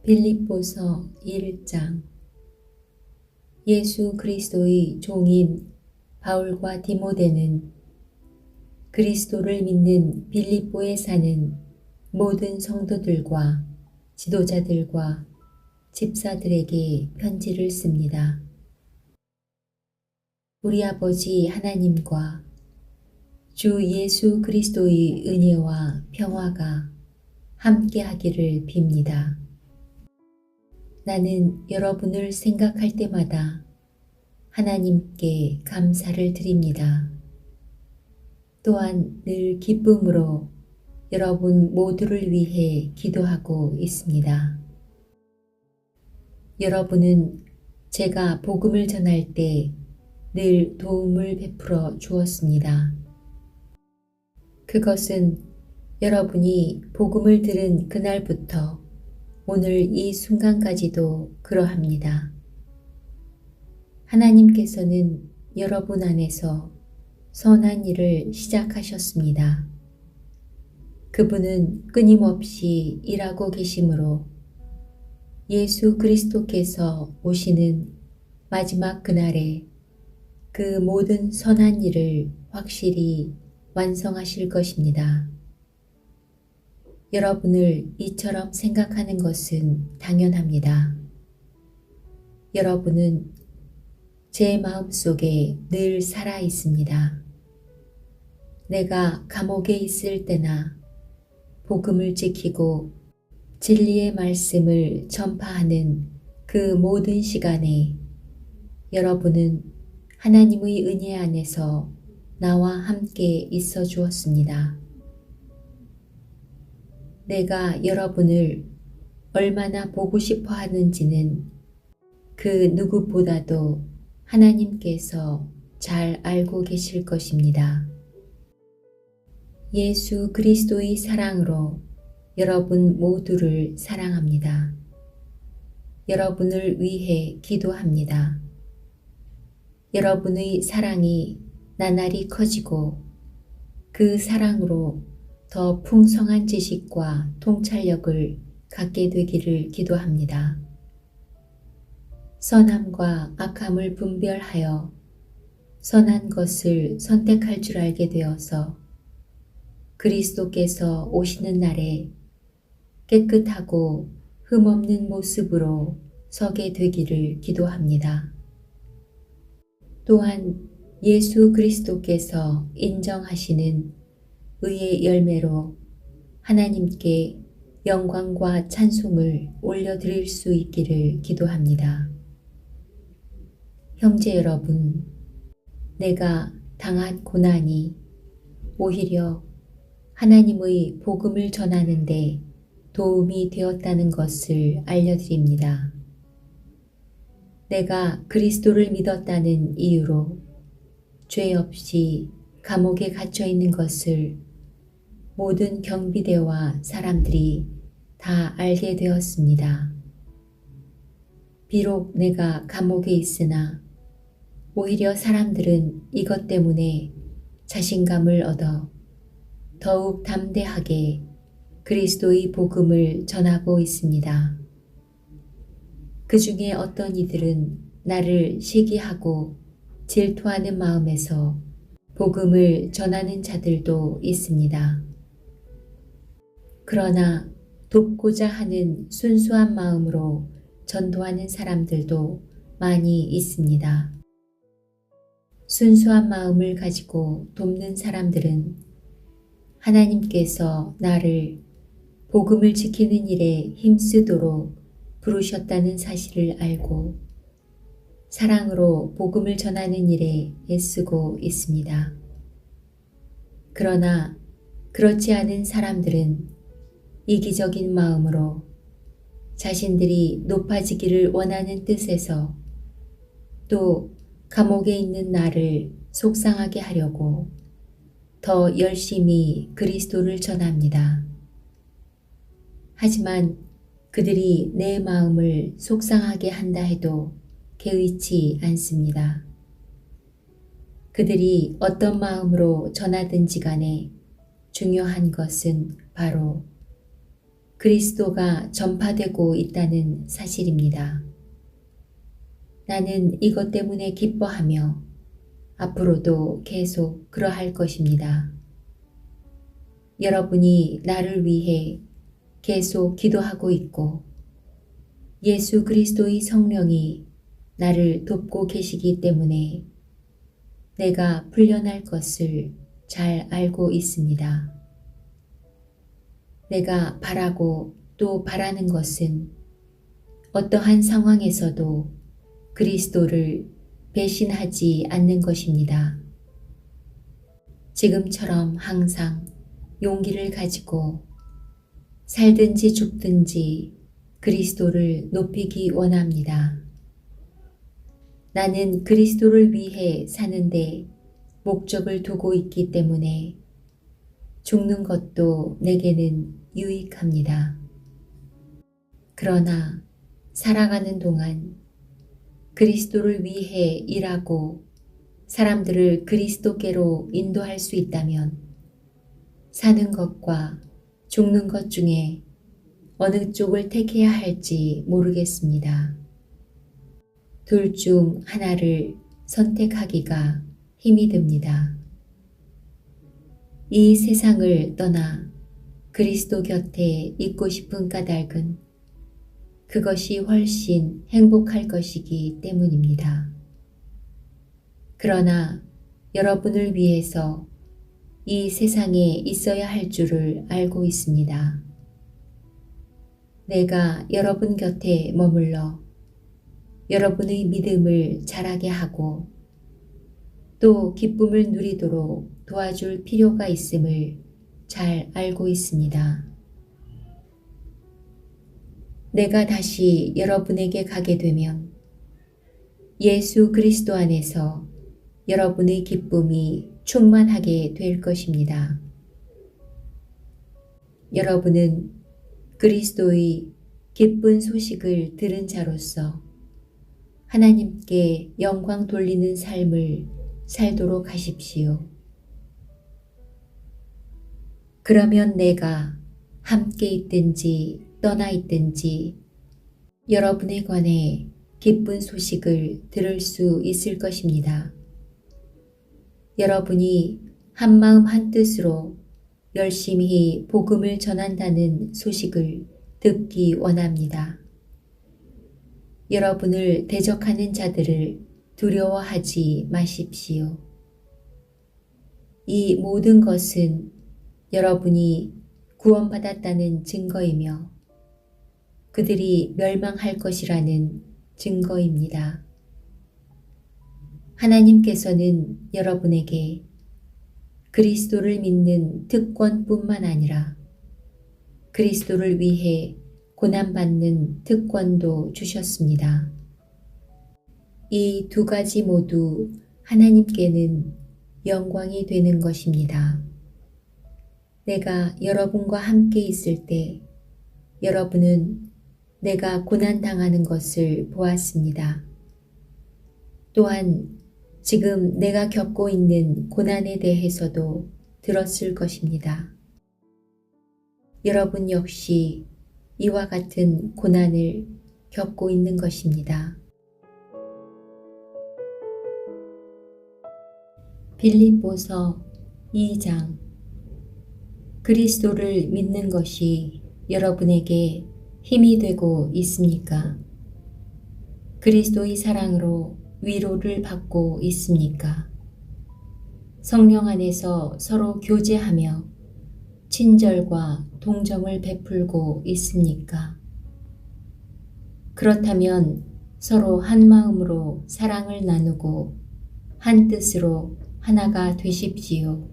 빌립보서 1장. 예수 그리스도의 종인 바울과 디모데는 그리스도를 믿는 빌립보에 사는 모든 성도들과 지도자들과 집사들에게 편지를 씁니다. 우리 아버지 하나님과 주 예수 그리스도의 은혜와 평화가 함께하기를 빕니다. 나는 여러분을 생각할 때마다 하나님께 감사를 드립니다. 또한 늘 기쁨으로 여러분 모두를 위해 기도하고 있습니다. 여러분은 제가 복음을 전할 때 늘 도움을 베풀어 주었습니다. 그것은 여러분이 복음을 들은 그날부터 오늘 이 순간까지도 그러합니다. 하나님께서는 여러분 안에서 선한 일을 시작하셨습니다. 그분은 끊임없이 일하고 계시므로 예수 그리스도께서 오시는 마지막 그날에 그 모든 선한 일을 확실히 완성하실 것입니다. 여러분을 이처럼 생각하는 것은 당연합니다. 여러분은 제 마음속에 늘 살아 있습니다. 내가 감옥에 있을 때나 복음을 지키고 진리의 말씀을 전파하는 그 모든 시간에 여러분은 하나님의 은혜 안에서 나와 함께 있어 주었습니다. 내가 여러분을 얼마나 보고 싶어 하는지는 그 누구보다도 하나님께서 잘 알고 계실 것입니다. 예수 그리스도의 사랑으로 여러분 모두를 사랑합니다. 여러분을 위해 기도합니다. 여러분의 사랑이 나날이 커지고 그 사랑으로 더 풍성한 지식과 통찰력을 갖게 되기를 기도합니다. 선함과 악함을 분별하여 선한 것을 선택할 줄 알게 되어서 그리스도께서 오시는 날에 깨끗하고 흠없는 모습으로 서게 되기를 기도합니다. 또한 예수 그리스도께서 인정하시는 의의 열매로 하나님께 영광과 찬송을 올려드릴 수 있기를 기도합니다. 형제 여러분, 내가 당한 고난이 오히려 하나님의 복음을 전하는 데 도움이 되었다는 것을 알려드립니다. 내가 그리스도를 믿었다는 이유로 죄 없이 감옥에 갇혀 있는 것을 모든 경비대와 사람들이 다 알게 되었습니다. 비록 내가 감옥에 있으나 오히려 사람들은 이것 때문에 자신감을 얻어 더욱 담대하게 그리스도의 복음을 전하고 있습니다. 그 중에 어떤 이들은 나를 시기하고 질투하는 마음에서 복음을 전하는 자들도 있습니다. 그러나 돕고자 하는 순수한 마음으로 전도하는 사람들도 많이 있습니다. 순수한 마음을 가지고 돕는 사람들은 하나님께서 나를 복음을 지키는 일에 힘쓰도록 부르셨다는 사실을 알고 사랑으로 복음을 전하는 일에 애쓰고 있습니다. 그러나 그렇지 않은 사람들은 이기적인 마음으로 자신들이 높아지기를 원하는 뜻에서 또 감옥에 있는 나를 속상하게 하려고 더 열심히 그리스도를 전합니다. 하지만 그들이 내 마음을 속상하게 한다 해도 개의치 않습니다. 그들이 어떤 마음으로 전하든지 간에 중요한 것은 바로 그리스도가 전파되고 있다는 사실입니다. 나는 이것 때문에 기뻐하며 앞으로도 계속 그러할 것입니다. 여러분이 나를 위해 계속 기도하고 있고 예수 그리스도의 성령이 나를 돕고 계시기 때문에 내가 풀려날 것을 잘 알고 있습니다. 내가 바라고 또 바라는 것은 어떠한 상황에서도 그리스도를 배신하지 않는 것입니다. 지금처럼 항상 용기를 가지고 살든지 죽든지 그리스도를 높이기 원합니다. 나는 그리스도를 위해 사는데 목적을 두고 있기 때문에 죽는 것도 내게는 유익합니다. 그러나 살아가는 동안 그리스도를 위해 일하고 사람들을 그리스도께로 인도할 수 있다면 사는 것과 죽는 것 중에 어느 쪽을 택해야 할지 모르겠습니다. 둘 중 하나를 선택하기가 힘이 듭니다. 이 세상을 떠나 그리스도 곁에 있고 싶은 까닭은 그것이 훨씬 행복할 것이기 때문입니다. 그러나 여러분을 위해서 이 세상에 있어야 할 줄을 알고 있습니다. 내가 여러분 곁에 머물러 여러분의 믿음을 자라게 하고 또 기쁨을 누리도록 도와줄 필요가 있음을 잘 알고 있습니다. 내가 다시 여러분에게 가게 되면 예수 그리스도 안에서 여러분의 기쁨이 충만하게 될 것입니다. 여러분은 그리스도의 기쁜 소식을 들은 자로서 하나님께 영광 돌리는 삶을 살도록 하십시오. 그러면 내가 함께 있든지 떠나 있든지 여러분에 관해 기쁜 소식을 들을 수 있을 것입니다. 여러분이 한마음 한뜻으로 열심히 복음을 전한다는 소식을 듣기 원합니다. 여러분을 대적하는 자들을 두려워하지 마십시오. 이 모든 것은 여러분이 구원받았다는 증거이며 그들이 멸망할 것이라는 증거입니다. 하나님께서는 여러분에게 그리스도를 믿는 특권뿐만 아니라 그리스도를 위해 고난받는 특권도 주셨습니다. 이 두 가지 모두 하나님께는 영광이 되는 것입니다. 내가 여러분과 함께 있을 때 여러분은 내가 고난당하는 것을 보았습니다. 또한 지금 내가 겪고 있는 고난에 대해서도 들었을 것입니다. 여러분 역시 이와 같은 고난을 겪고 있는 것입니다. 빌립보서 2장. 그리스도를 믿는 것이 여러분에게 힘이 되고 있습니까? 그리스도의 사랑으로 위로를 받고 있습니까? 성령 안에서 서로 교제하며 친절과 동정을 베풀고 있습니까? 그렇다면 서로 한 마음으로 사랑을 나누고 한 뜻으로 하나가 되십시오.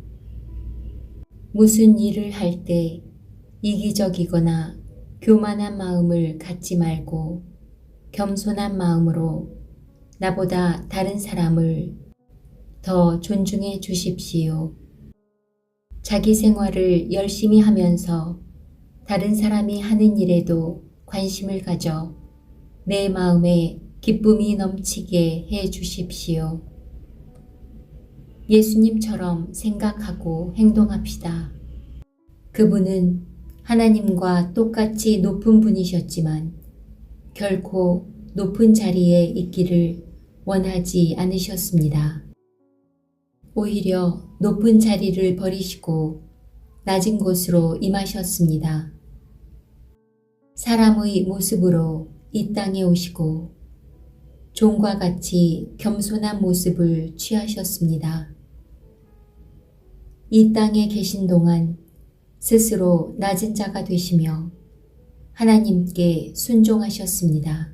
무슨 일을 할 때 이기적이거나 교만한 마음을 갖지 말고 겸손한 마음으로 나보다 다른 사람을 더 존중해 주십시오. 자기 생활을 열심히 하면서 다른 사람이 하는 일에도 관심을 가져 내 마음에 기쁨이 넘치게 해 주십시오. 예수님처럼 생각하고 행동합시다. 그분은 하나님과 똑같이 높은 분이셨지만 결코 높은 자리에 있기를 원하지 않으셨습니다. 오히려 높은 자리를 버리시고 낮은 곳으로 임하셨습니다. 사람의 모습으로 이 땅에 오시고 종과 같이 겸손한 모습을 취하셨습니다. 이 땅에 계신 동안 스스로 낮은 자가 되시며 하나님께 순종하셨습니다.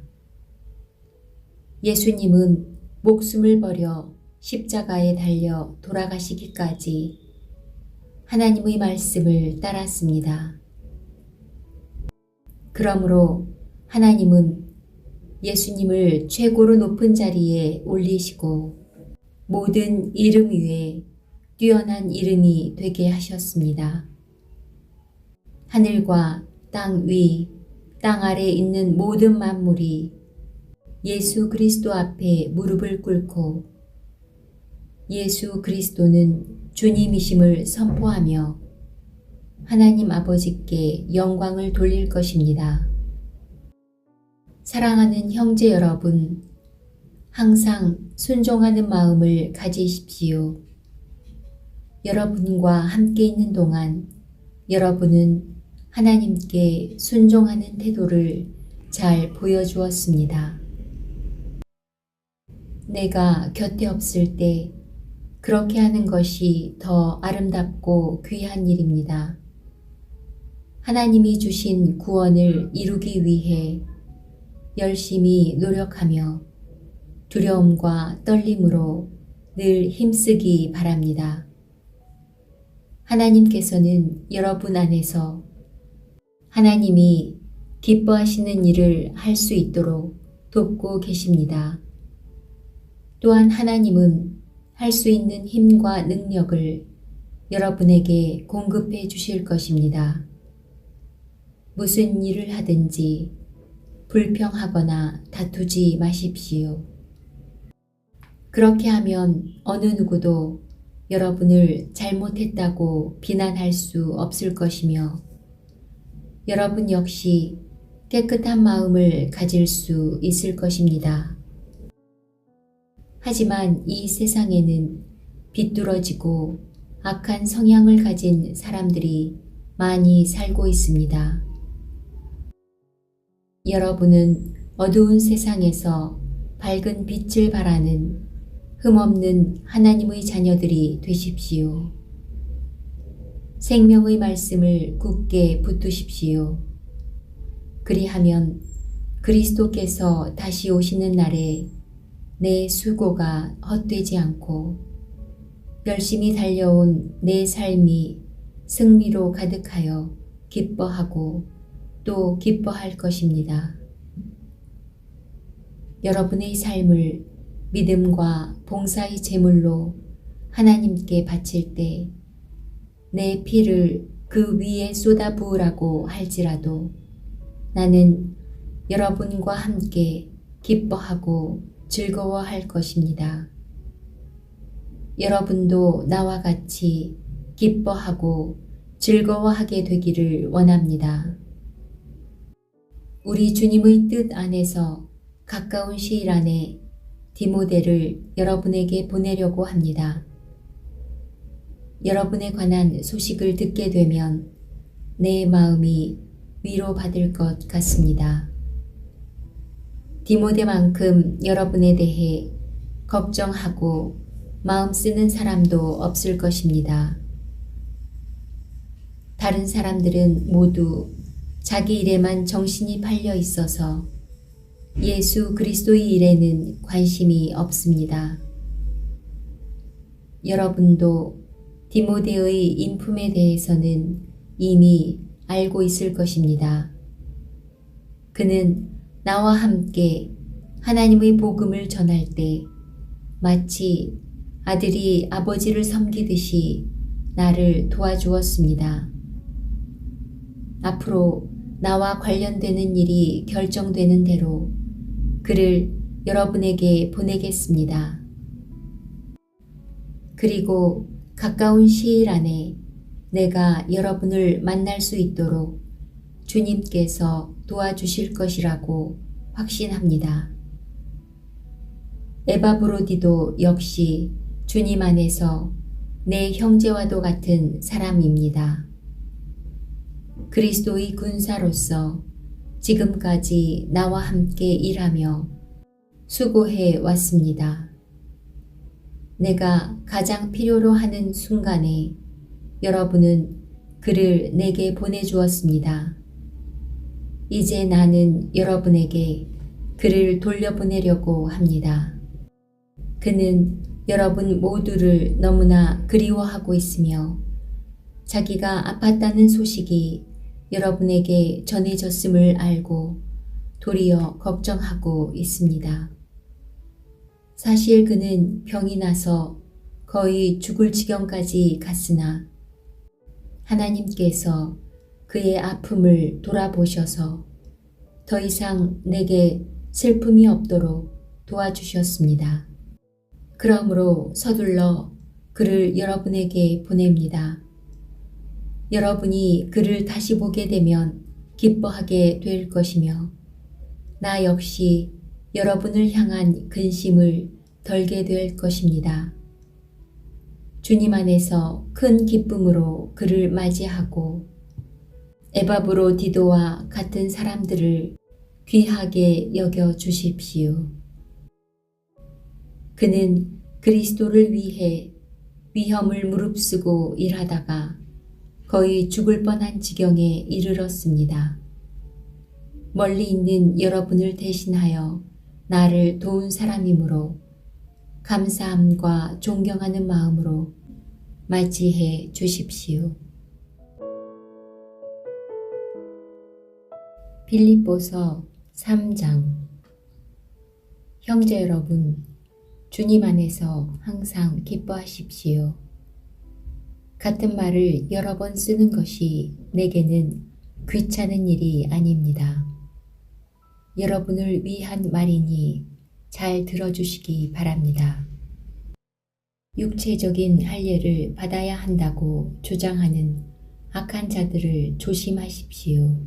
예수님은 목숨을 버려 십자가에 달려 돌아가시기까지 하나님의 말씀을 따랐습니다. 그러므로 하나님은 예수님을 최고로 높은 자리에 올리시고 모든 이름 위에 뛰어난 이름이 되게 하셨습니다. 하늘과 땅 위, 땅 아래 있는 모든 만물이 예수 그리스도 앞에 무릎을 꿇고 예수 그리스도는 주님이심을 선포하며 하나님 아버지께 영광을 돌릴 것입니다. 사랑하는 형제 여러분, 항상 순종하는 마음을 가지십시오. 여러분과 함께 있는 동안 여러분은 하나님께 순종하는 태도를 잘 보여주었습니다. 내가 곁에 없을 때 그렇게 하는 것이 더 아름답고 귀한 일입니다. 하나님이 주신 구원을 이루기 위해 열심히 노력하며 두려움과 떨림으로 늘 힘쓰기 바랍니다. 하나님께서는 여러분 안에서 하나님이 기뻐하시는 일을 할 수 있도록 돕고 계십니다. 또한 하나님은 할 수 있는 힘과 능력을 여러분에게 공급해 주실 것입니다. 무슨 일을 하든지 불평하거나 다투지 마십시오. 그렇게 하면 어느 누구도 여러분을 잘못했다고 비난할 수 없을 것이며 여러분 역시 깨끗한 마음을 가질 수 있을 것입니다. 하지만 이 세상에는 비뚤어지고 악한 성향을 가진 사람들이 많이 살고 있습니다. 여러분은 어두운 세상에서 밝은 빛을 발하는 흠없는 하나님의 자녀들이 되십시오. 생명의 말씀을 굳게 붙드십시오. 그리하면 그리스도께서 다시 오시는 날에 내 수고가 헛되지 않고 열심히 달려온 내 삶이 승리로 가득하여 기뻐하고 또 기뻐할 것입니다. 여러분의 삶을 믿음과 봉사의 제물로 하나님께 바칠 때 내 피를 그 위에 쏟아 부으라고 할지라도 나는 여러분과 함께 기뻐하고 즐거워할 것입니다. 여러분도 나와 같이 기뻐하고 즐거워하게 되기를 원합니다. 우리 주님의 뜻 안에서 가까운 시일 안에 디모데를 여러분에게 보내려고 합니다. 여러분에 관한 소식을 듣게 되면 내 마음이 위로받을 것 같습니다. 디모데만큼 여러분에 대해 걱정하고 마음 쓰는 사람도 없을 것입니다. 다른 사람들은 모두 자기 일에만 정신이 팔려 있어서 예수 그리스도의 일에는 관심이 없습니다. 여러분도 디모데의 인품에 대해서는 이미 알고 있을 것입니다. 그는 나와 함께 하나님의 복음을 전할 때 마치 아들이 아버지를 섬기듯이 나를 도와주었습니다. 앞으로 나와 관련되는 일이 결정되는 대로 그를 여러분에게 보내겠습니다. 그리고 가까운 시일 안에 내가 여러분을 만날 수 있도록 주님께서 도와주실 것이라고 확신합니다. 에바브로디도 역시 주님 안에서 내 형제와도 같은 사람입니다. 그리스도의 군사로서 지금까지 나와 함께 일하며 수고해 왔습니다. 내가 가장 필요로 하는 순간에 여러분은 그를 내게 보내주었습니다. 이제 나는 여러분에게 그를 돌려보내려고 합니다. 그는 여러분 모두를 너무나 그리워하고 있으며 자기가 아팠다는 소식이 여러분에게 전해졌음을 알고 도리어 걱정하고 있습니다. 사실 그는 병이 나서 거의 죽을 지경까지 갔으나 하나님께서 그의 아픔을 돌아보셔서 더 이상 내게 슬픔이 없도록 도와주셨습니다. 그러므로 서둘러 그를 여러분에게 보냅니다. 여러분이 그를 다시 보게 되면 기뻐하게 될 것이며 나 역시 여러분을 향한 근심을 덜게 될 것입니다. 주님 안에서 큰 기쁨으로 그를 맞이하고 에바브로디도와 같은 사람들을 귀하게 여겨 주십시오. 그는 그리스도를 위해 위험을 무릅쓰고 일하다가 거의 죽을 뻔한 지경에 이르렀습니다. 멀리 있는 여러분을 대신하여 나를 도운 사람이므로 감사함과 존경하는 마음으로 맞이해 주십시오. 빌립보서 3장. 형제 여러분, 주님 안에서 항상 기뻐하십시오. 같은 말을 여러 번 쓰는 것이 내게는 귀찮은 일이 아닙니다. 여러분을 위한 말이니 잘 들어주시기 바랍니다. 육체적인 할례를 받아야 한다고 주장하는 악한 자들을 조심하십시오.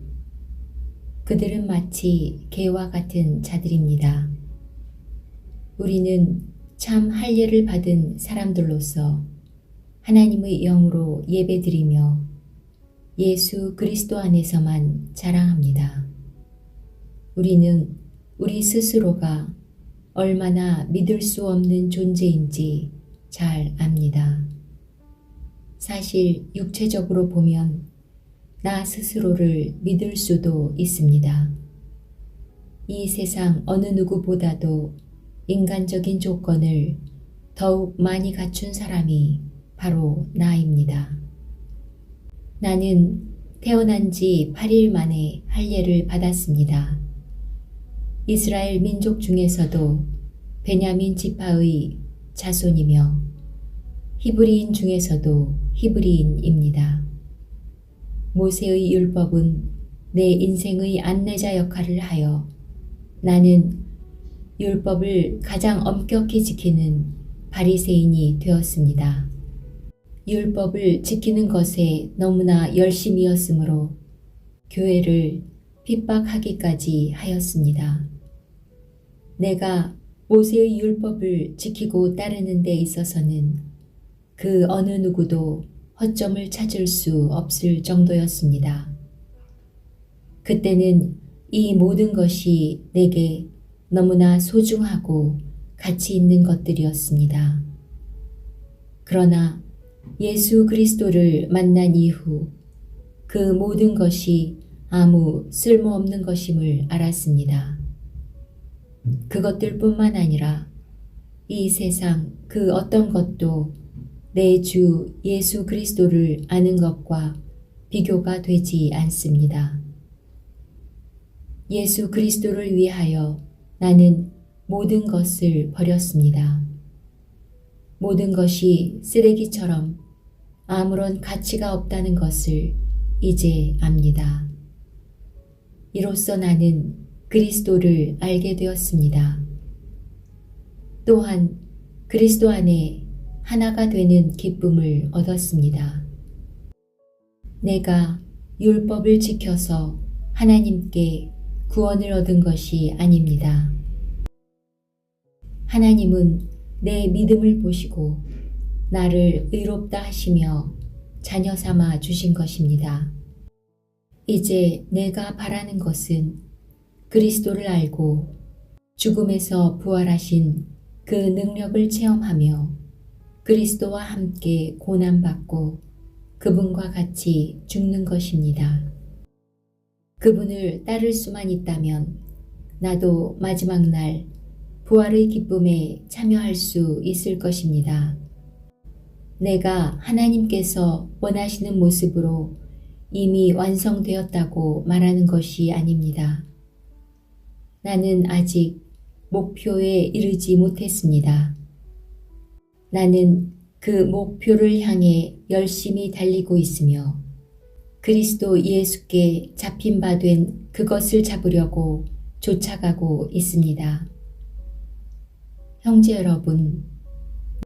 그들은 마치 개와 같은 자들입니다. 우리는 참 할례를 받은 사람들로서 하나님의 영으로 예배드리며 예수 그리스도 안에서만 자랑합니다. 우리는 우리 스스로가 얼마나 믿을 수 없는 존재인지 잘 압니다. 사실 육체적으로 보면 나 스스로를 믿을 수도 있습니다. 이 세상 어느 누구보다도 인간적인 조건을 더욱 많이 갖춘 사람이 바로 나입니다. 나는 태어난 지 8일 만에 할례를 받았습니다. 이스라엘 민족 중에서도 베냐민 지파의 자손이며 히브리인 중에서도 히브리인입니다. 모세의 율법은 내 인생의 안내자 역할을 하여 나는 율법을 가장 엄격히 지키는 바리새인이 되었습니다. 율법을 지키는 것에 너무나 열심이었으므로 교회를 핍박하기까지 하였습니다. 내가 모세의 율법을 지키고 따르는 데 있어서는 그 어느 누구도 허점을 찾을 수 없을 정도였습니다. 그때는 이 모든 것이 내게 너무나 소중하고 가치 있는 것들이었습니다. 그러나 예수 그리스도를 만난 이후 그 모든 것이 아무 쓸모없는 것임을 알았습니다. 그것들뿐만 아니라 이 세상 그 어떤 것도 내 주 예수 그리스도를 아는 것과 비교가 되지 않습니다. 예수 그리스도를 위하여 나는 모든 것을 버렸습니다. 모든 것이 쓰레기처럼 아무런 가치가 없다는 것을 이제 압니다. 이로써 나는 그리스도를 알게 되었습니다. 또한 그리스도 안에 하나가 되는 기쁨을 얻었습니다. 내가 율법을 지켜서 하나님께 구원을 얻은 것이 아닙니다. 하나님은 내 믿음을 보시고 나를 의롭다 하시며 자녀 삼아 주신 것입니다. 이제 내가 바라는 것은 그리스도를 알고 죽음에서 부활하신 그 능력을 체험하며 그리스도와 함께 고난받고 그분과 같이 죽는 것입니다. 그분을 따를 수만 있다면 나도 마지막 날 부활의 기쁨에 참여할 수 있을 것입니다. 내가 하나님께서 원하시는 모습으로 이미 완성되었다고 말하는 것이 아닙니다. 나는 아직 목표에 이르지 못했습니다. 나는 그 목표를 향해 열심히 달리고 있으며 그리스도 예수께 잡힌 바 된 그것을 잡으려고 쫓아가고 있습니다. 형제 여러분,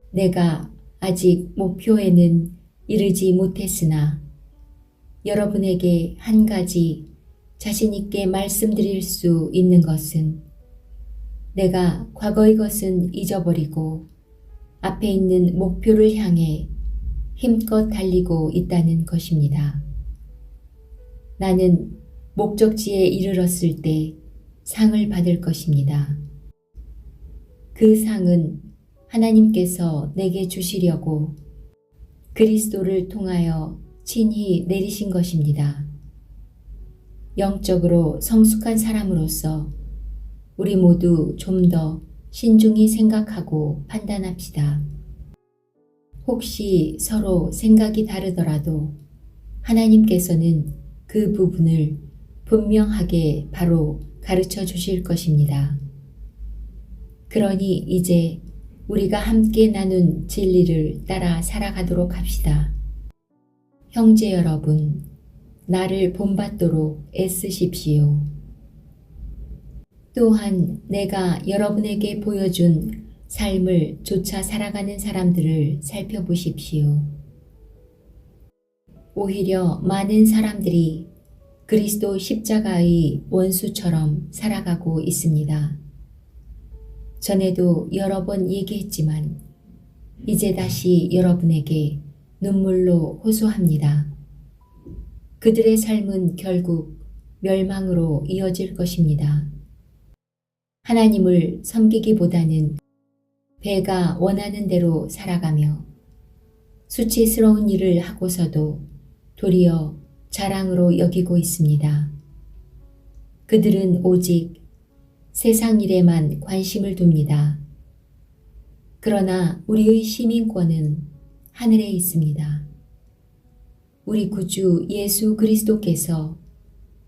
내가 아직 목표에는 이르지 못했으나 여러분에게 한 가지 자신 있게 말씀드릴 수 있는 것은 내가 과거의 것은 잊어버리고 앞에 있는 목표를 향해 힘껏 달리고 있다는 것입니다. 나는 목적지에 이르렀을 때 상을 받을 것입니다. 그 상은 하나님께서 내게 주시려고 그리스도를 통하여 친히 내리신 것입니다. 영적으로 성숙한 사람으로서 우리 모두 좀 더 신중히 생각하고 판단합시다. 혹시 서로 생각이 다르더라도 하나님께서는 그 부분을 분명하게 바로 가르쳐 주실 것입니다. 그러니 이제 우리가 함께 나눈 진리를 따라 살아가도록 합시다. 형제 여러분, 나를 본받도록 애쓰십시오. 또한 내가 여러분에게 보여준 삶을 쫓아 살아가는 사람들을 살펴보십시오. 오히려 많은 사람들이 그리스도 십자가의 원수처럼 살아가고 있습니다. 전에도 여러 번 얘기했지만 이제 다시 여러분에게 눈물로 호소합니다. 그들의 삶은 결국 멸망으로 이어질 것입니다. 하나님을 섬기기보다는 배가 원하는 대로 살아가며 수치스러운 일을 하고서도 도리어 자랑으로 여기고 있습니다. 그들은 오직 세상 일에만 관심을 둡니다. 그러나 우리의 시민권은 하늘에 있습니다. 우리 구주 예수 그리스도께서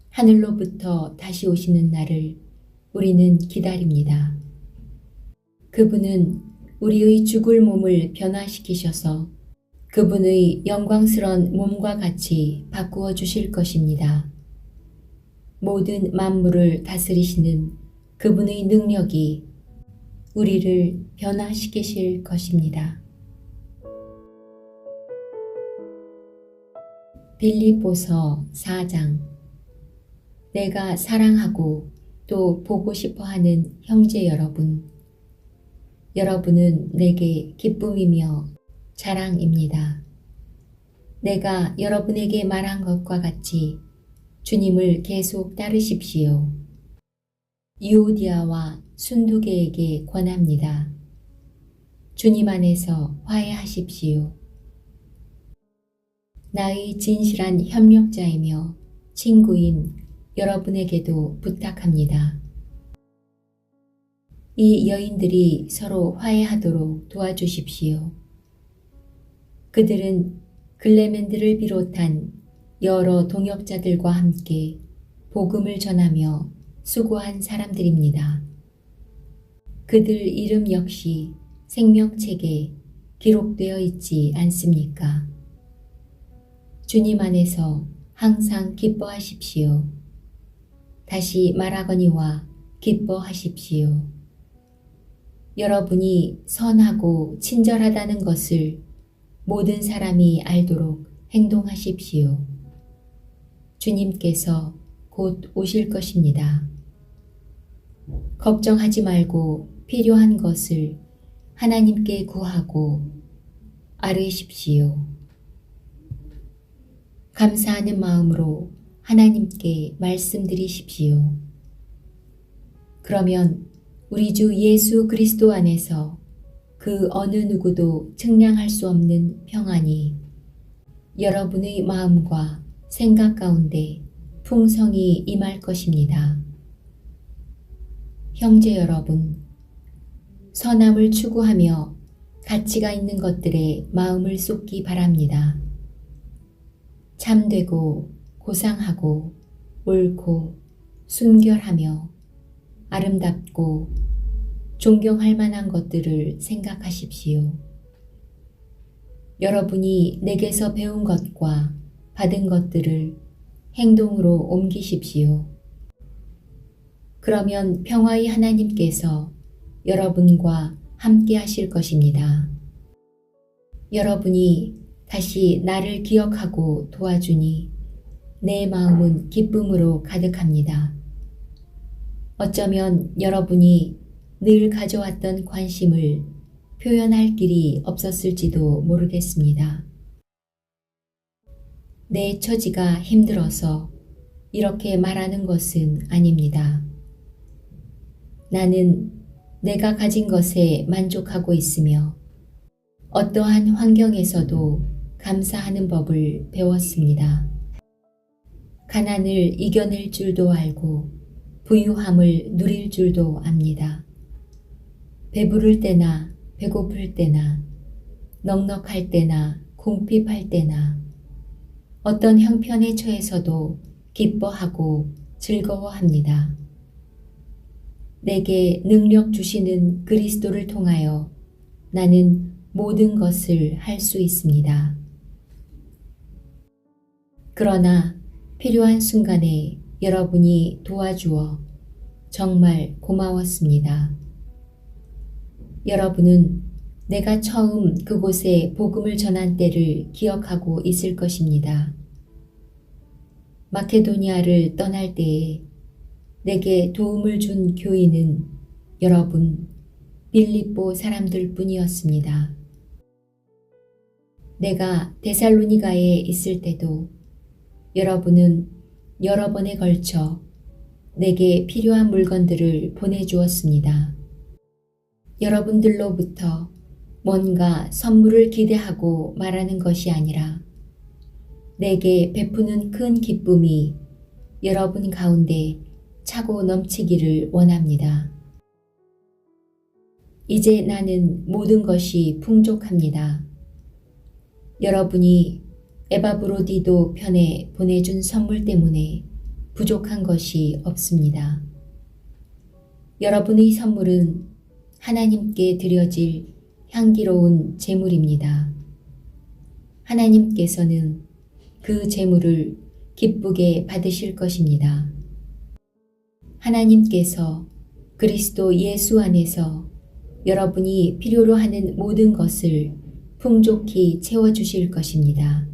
하늘로부터 다시 오시는 날을 우리는 기다립니다. 그분은 우리의 죽을 몸을 변화시키셔서 그분의 영광스러운 몸과 같이 바꾸어 주실 것입니다. 모든 만물을 다스리시는 그분의 능력이 우리를 변화시키실 것입니다. 빌립보서 4장. 내가 사랑하고 또 보고 싶어 하는 형제 여러분, 여러분은 내게 기쁨이며 자랑입니다. 내가 여러분에게 말한 것과 같이 주님을 계속 따르십시오. 유오디아와 순두계에게 권합니다. 주님 안에서 화해하십시오. 나의 진실한 협력자이며 친구인 여러분에게도 부탁합니다. 이 여인들이 서로 화해하도록 도와주십시오. 그들은 글레멘드를 비롯한 여러 동역자들과 함께 복음을 전하며 수고한 사람들입니다. 그들 이름 역시 생명책에 기록되어 있지 않습니까? 주님 안에서 항상 기뻐하십시오. 다시 말하거니와 기뻐하십시오. 여러분이 선하고 친절하다는 것을 모든 사람이 알도록 행동하십시오. 주님께서 곧 오실 것입니다. 걱정하지 말고 필요한 것을 하나님께 구하고 아뢰십시오. 감사하는 마음으로 하나님께 말씀드리십시오. 그러면 우리 주 예수 그리스도 안에서 그 어느 누구도 측량할 수 없는 평안이 여러분의 마음과 생각 가운데 풍성히 임할 것입니다. 형제 여러분, 선함을 추구하며 가치가 있는 것들에 마음을 쏟기 바랍니다. 참되고 고상하고 옳고 순결하며 아름답고 존경할 만한 것들을 생각하십시오. 여러분이 내게서 배운 것과 받은 것들을 행동으로 옮기십시오. 그러면 평화의 하나님께서 여러분과 함께 하실 것입니다. 여러분이 다시 나를 기억하고 도와주니 내 마음은 기쁨으로 가득합니다. 어쩌면 여러분이 늘 가져왔던 관심을 표현할 길이 없었을지도 모르겠습니다. 내 처지가 힘들어서 이렇게 말하는 것은 아닙니다. 나는 내가 가진 것에 만족하고 있으며 어떠한 환경에서도 감사하는 법을 배웠습니다. 가난을 이겨낼 줄도 알고 부유함을 누릴 줄도 압니다. 배부를 때나 배고플 때나 넉넉할 때나 궁핍할 때나 어떤 형편에 처해서도 기뻐하고 즐거워합니다. 내게 능력 주시는 그리스도를 통하여 나는 모든 것을 할 수 있습니다. 그러나 필요한 순간에 여러분이 도와주어 정말 고마웠습니다. 여러분은 내가 처음 그곳에 복음을 전한 때를 기억하고 있을 것입니다. 마케도니아를 떠날 때에 내게 도움을 준 교인은 여러분 빌립보 사람들 뿐이었습니다. 내가 데살로니가에 있을 때도 여러분은 여러 번에 걸쳐 내게 필요한 물건들을 보내주었습니다. 여러분들로부터 뭔가 선물을 기대하고 말하는 것이 아니라 내게 베푸는 큰 기쁨이 여러분 가운데 차고 넘치기를 원합니다. 이제 나는 모든 것이 풍족합니다. 여러분이 에바브로디도 편에 보내준 선물 때문에 부족한 것이 없습니다. 여러분의 선물은 하나님께 드려질 향기로운 제물입니다. 하나님께서는 그 제물을 기쁘게 받으실 것입니다. 하나님께서 그리스도 예수 안에서 여러분이 필요로 하는 모든 것을 풍족히 채워주실 것입니다.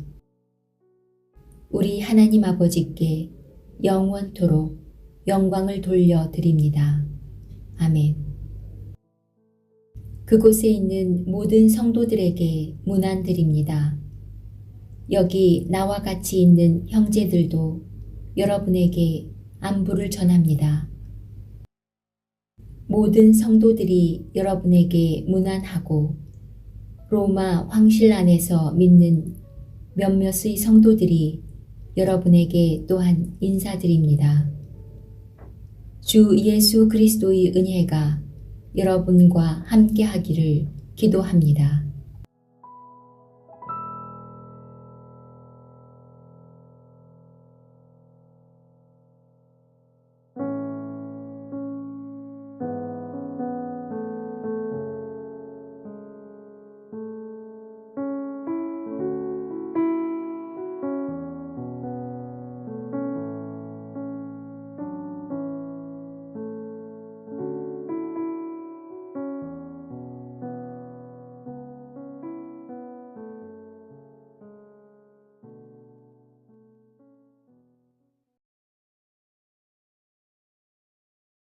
우리 하나님 아버지께 영원토록 영광을 돌려드립니다. 아멘. 그곳에 있는 모든 성도들에게 문안드립니다. 여기 나와 같이 있는 형제들도 여러분에게 안부를 전합니다. 모든 성도들이 여러분에게 문안하고 로마 황실 안에서 믿는 몇몇의 성도들이 여러분에게 또한 인사드립니다. 주 예수 그리스도의 은혜가 여러분과 함께 하기를 기도합니다.